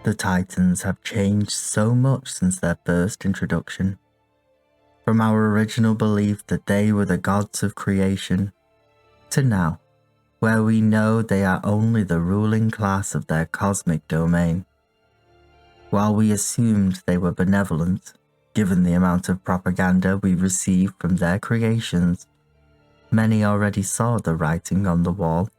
The Titans have changed so much since their first introduction. From our original belief that they were the gods of creation, to now, where we know they are only the ruling class of their cosmic domain. While we assumed they were benevolent, given the amount of propaganda we received from their creations, many already saw the writing on the wall.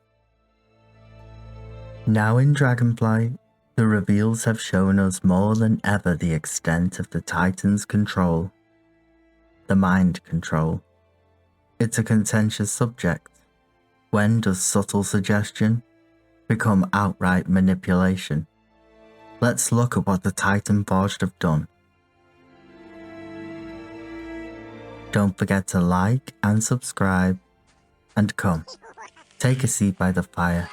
Now in Dragonflight, the reveals have shown us more than ever the extent of the Titans' control. The mind control. It's a contentious subject. When does subtle suggestion become outright manipulation? Let's look at what the Titan Forged have done. Don't forget to like and subscribe, and come, take a seat by the fire.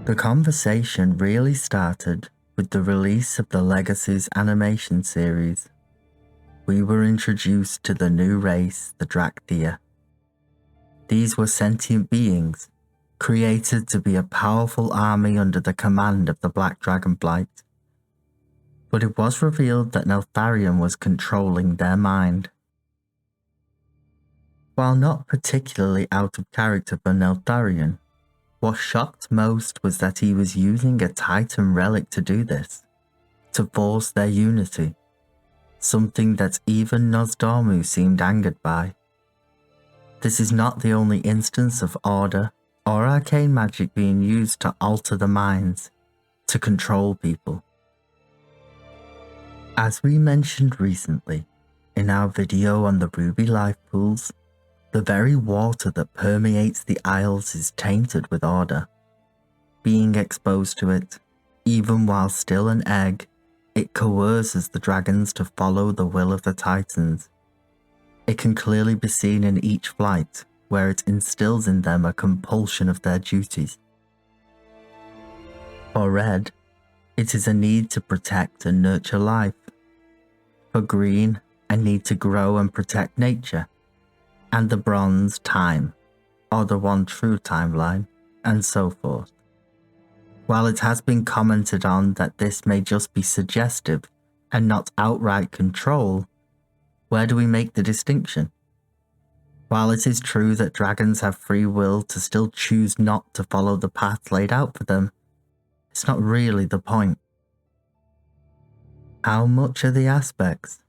The conversation really started with the release of the Legacies animation series. We were introduced to the new race, the Drakthea. These were sentient beings, created to be a powerful army under the command of the Black Dragonflight. But it was revealed that Neltharion was controlling their mind. While not particularly out of character for Neltharion, what shocked most was that he was using a Titan relic to do this, to force their unity, something that even Nosdormu seemed angered by. This is not the only instance of order or arcane magic being used to alter the minds, to control people. As we mentioned recently, in our video on the Ruby Life Pools, the very water that permeates the Isles is tainted with order. Being exposed to it, even while still an egg, it coerces the dragons to follow the will of the Titans. It can clearly be seen in each flight, where it instills in them a compulsion of their duties. For Red, it is a need to protect and nurture life. For Green, a need to grow and protect nature. And the Bronze, time, or the one true timeline, and so forth. While it has been commented on that this may just be suggestive and not outright control, where do we make the distinction? While it is true that dragons have free will to still choose not to follow the path laid out for them, it's not really the point. How much are the aspects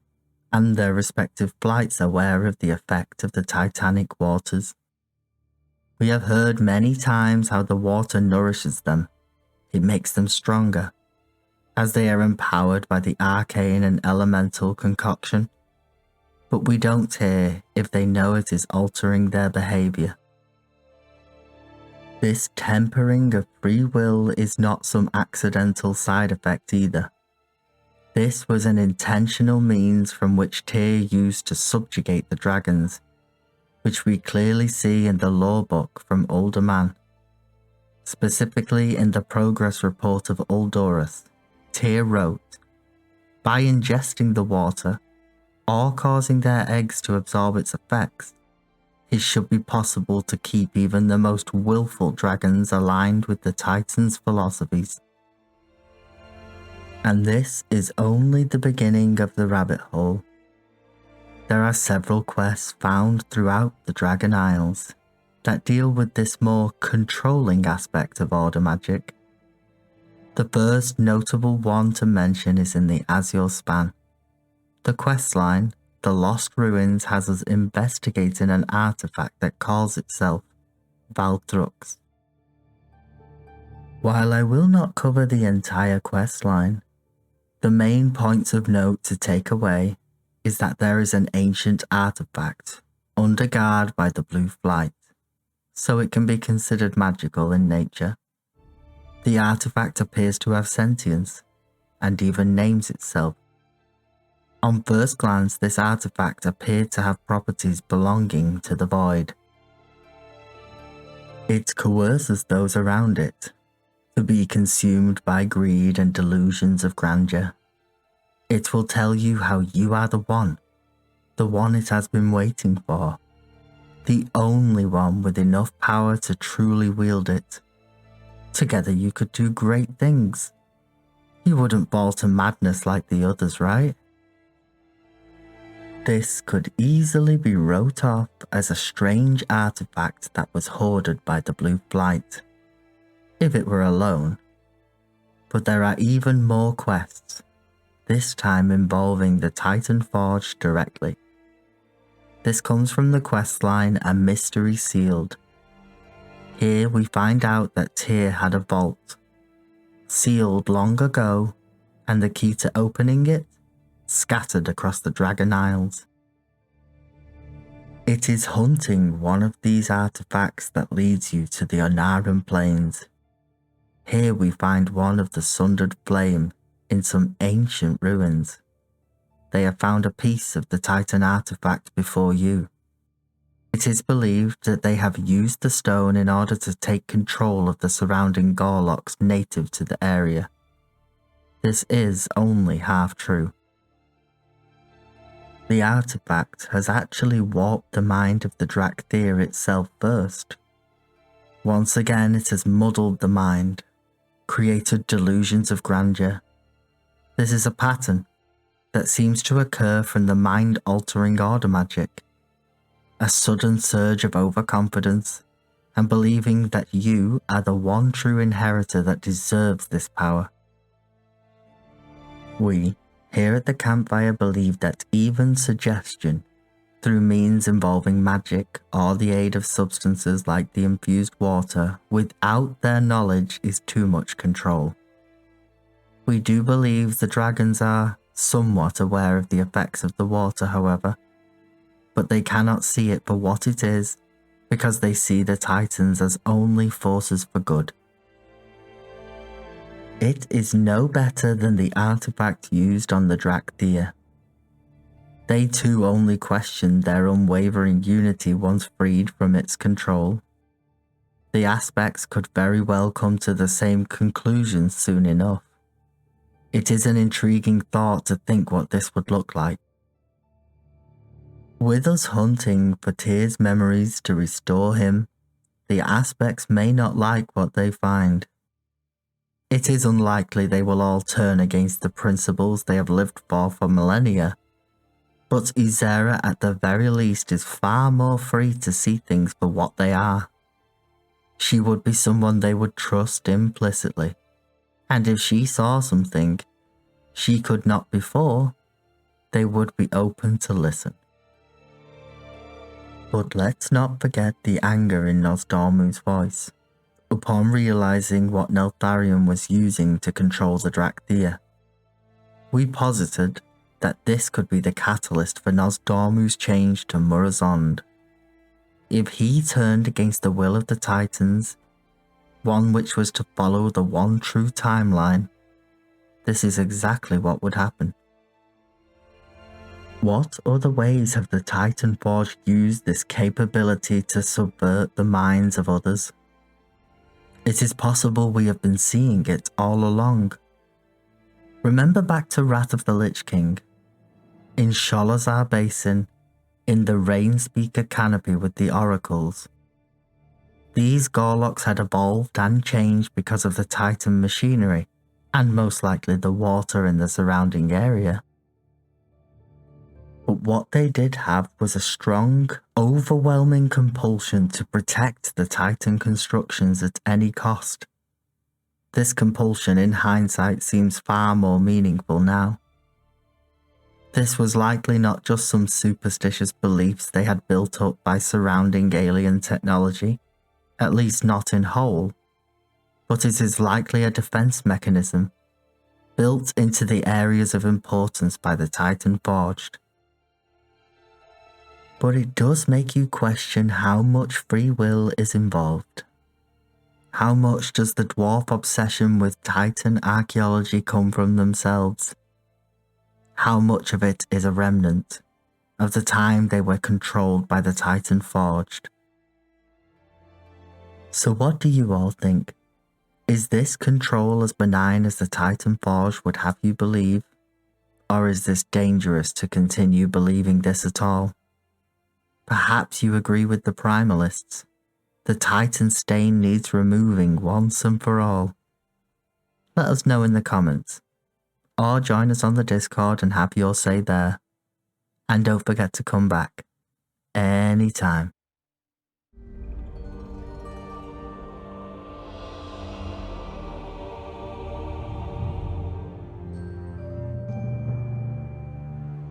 and their respective flights aware of the effect of the titanic waters? We have heard many times how the water nourishes them. It makes them stronger, as they are empowered by the arcane and elemental concoction. But we don't hear if they know it is altering their behaviour. This tempering of free will is not some accidental side effect either. This was an intentional means from which Tyr used to subjugate the dragons, which we clearly see in the lore book from Older Man. Specifically in the progress report of Uldorus, Tyr wrote, by ingesting the water, or causing their eggs to absorb its effects, it should be possible to keep even the most willful dragons aligned with the Titans' philosophies. And this is only the beginning of the rabbit hole. There are several quests found throughout the Dragon Isles that deal with this more controlling aspect of order magic. The first notable one to mention is in the Azure Span. The questline, The Lost Ruins, has us investigating an artifact that calls itself Velthrux. While I will not cover the entire questline, the main points of note to take away is that there is an ancient artifact under guard by the Blue Flight, so it can be considered magical in nature. The artifact appears to have sentience, and even names itself. On first glance, this artifact appeared to have properties belonging to the void. It coerces those around it to be consumed by greed and delusions of grandeur. It will tell you how you are the one it has been waiting for, the only one with enough power to truly wield it. Together you could do great things. You wouldn't fall to madness like the others, right? This could easily be wrote off as a strange artifact that was hoarded by the Blue Flight, if it were alone. But there are even more quests, this time involving the Titan Forge directly. This comes from the questline A Mystery Sealed. Here we find out that Tyr had a vault, sealed long ago, and the key to opening it scattered across the Dragon Isles. It is hunting one of these artifacts that leads you to the Onaran Plains. Here we find one of the Sundered Flame in some ancient ruins. They have found a piece of the Titan artifact before you. It is believed that they have used the stone in order to take control of the surrounding Gorlocs native to the area. This is only half true. The artifact has actually warped the mind of the Dractyr itself first. Once again, it has muddled the mind, created delusions of grandeur. This is a pattern that seems to occur from the mind-altering order magic. A sudden surge of overconfidence and believing that you are the one true inheritor that deserves this power. We, here at the campfire, believe that even suggestion, through means involving magic or the aid of substances like the infused water, without their knowledge is too much control. We do believe the dragons are somewhat aware of the effects of the water, however, but they cannot see it for what it is because they see the Titans as only forces for good. It is no better than the artifact used on the Dractyr. They too only questioned their unwavering unity once freed from its control. The aspects could very well come to the same conclusion soon enough. It is an intriguing thought to think what this would look like. With us hunting for Tyr's memories to restore him, the aspects may not like what they find. It is unlikely they will all turn against the principles they have lived for millennia, but Ysera at the very least is far more free to see things for what they are. She would be someone they would trust implicitly, and if she saw something she could not before, they would be open to listen. But let's not forget the anger in Nosdormu's voice, upon realizing what Neltharion was using to control the Dractyr. We posited that this could be the catalyst for Nosdormu's change to Murozond. If he turned against the will of the Titans, one which was to follow the one true timeline, this is exactly what would happen. What other ways have the Titan Forge used this capability to subvert the minds of others? It is possible we have been seeing it all along. Remember back to Wrath of the Lich King, in Sholazar Basin, in the Rainspeaker canopy with the oracles. These Gorlocs had evolved and changed because of the Titan machinery, and most likely the water in the surrounding area. But what they did have was a strong, overwhelming compulsion to protect the Titan constructions at any cost. This compulsion in hindsight seems far more meaningful now. This was likely not just some superstitious beliefs they had built up by surrounding alien technology, at least not in whole, but it is likely a defense mechanism built into the areas of importance by the Titan Forged. But it does make you question how much free will is involved. How much does the dwarf obsession with Titan archaeology come from themselves? How much of it is a remnant of the time they were controlled by the Titan Forged? So what do you all think? Is this control as benign as the Titan Forge would have you believe? Or is this dangerous to continue believing this at all? Perhaps you agree with the Primalists. The Titan stain needs removing once and for all. Let us know in the comments, or join us on the Discord and have your say there. And don't forget to come back anytime.